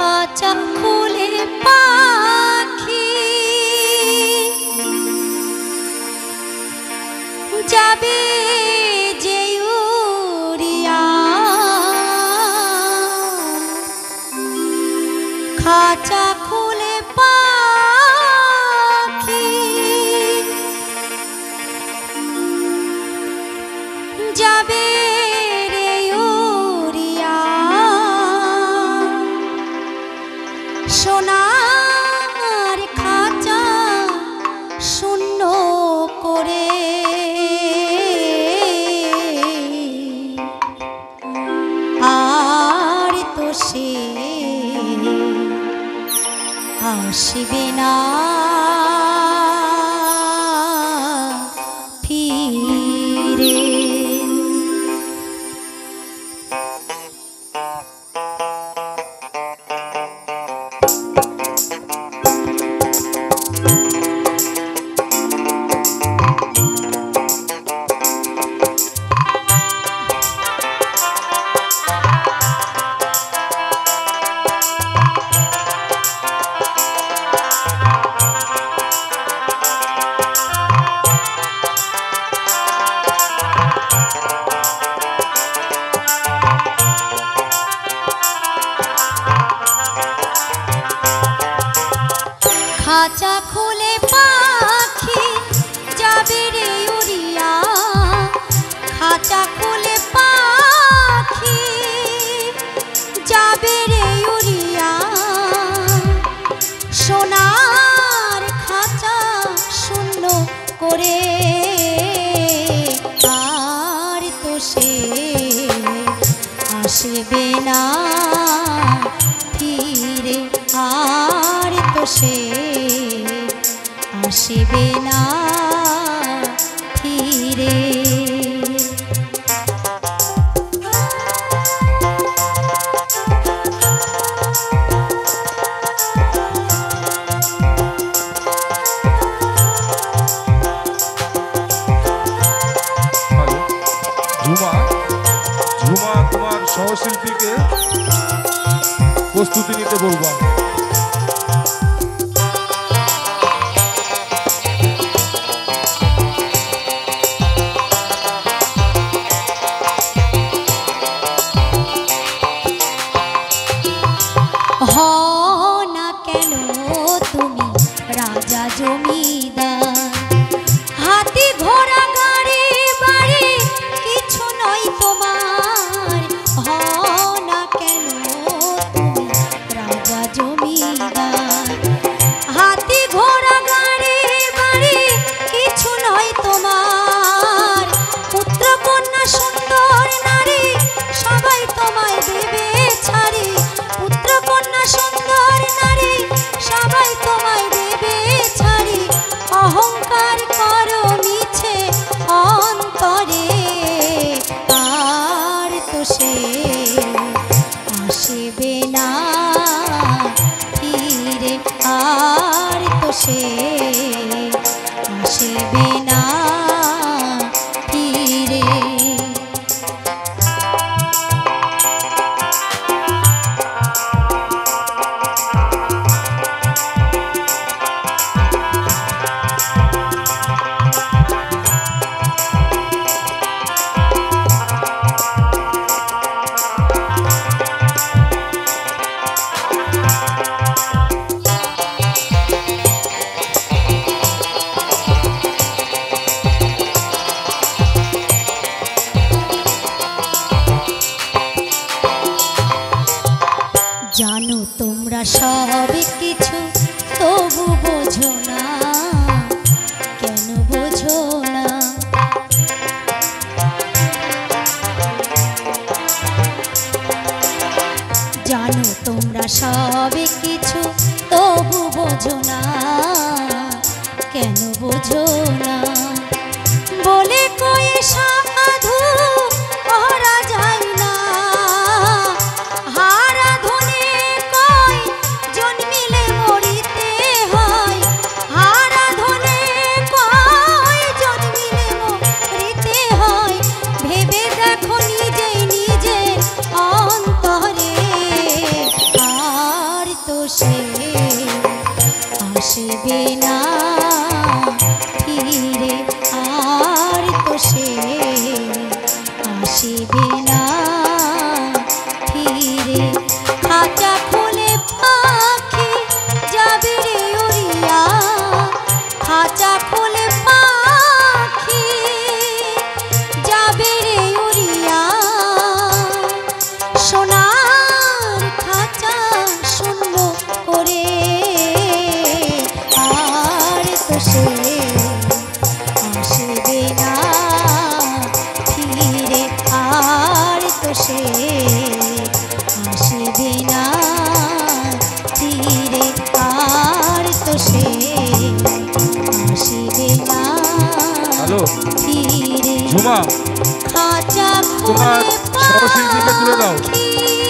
খাঁচা খুলে পাখি যাবে যে উড়িয়া, খাঁচা খুলে পাখি যাবে রে উড়িয়া, সোনার খাঁচা শূন্য করে আর তো সে আসবে না ফিরে। খাঁচা খুলে পাখি যাবে রে উড়িয়া, খাঁচা খুলে পাখি যাবে রে উড়িয়া, সোনার খাঁচা শূন্য করে আর তো সে আসবে না ফিরে, আর তো সে আসবে না ফিরে। ঝুমা ঝুমা তোমার সহশিল্পীকে প্রস্তুতি নিতে বলবো। না কেন তুমি রাজা জমিদার, হাতি ঘোড়া গাড়ি বাড়ি কিছু নয় তোমার, না কেন তুমি রাজা জমিদার, হাতি ঘোড়া গাড়ি বাড়ি কিছু নয় তোমার, পুত্র কন্যা সুন্দর নারী সবাই তোমায় দেবে ছাড়ি, পুত্র কন্যা সুন্দর নারী সবাই তোমায় দেবে ছাড়ি, অহংকার করো মিছে অন্তরে আর তো সে আসবে না ফিরে, আর তো সে আসবে না ফিরে। জানো তোমরা সব কিছু তবু বোঝো না, কেন বোঝো না? জানো তোমরা সব কিছু তবু বোঝো না, কেন বোঝো না? বলে কই সাধু ওরা যায় না, হারা ধনে কই জন্মিলে মরিতে হয়, হারা ধনে কই জন্মিলে মরিতে হয়, ভেবে দেখো নিজেই নিজের অন্তরে আর ঝুমা খাঁচা তোমার খুলে সহশিল্পীকে তুলে দাও। পাখি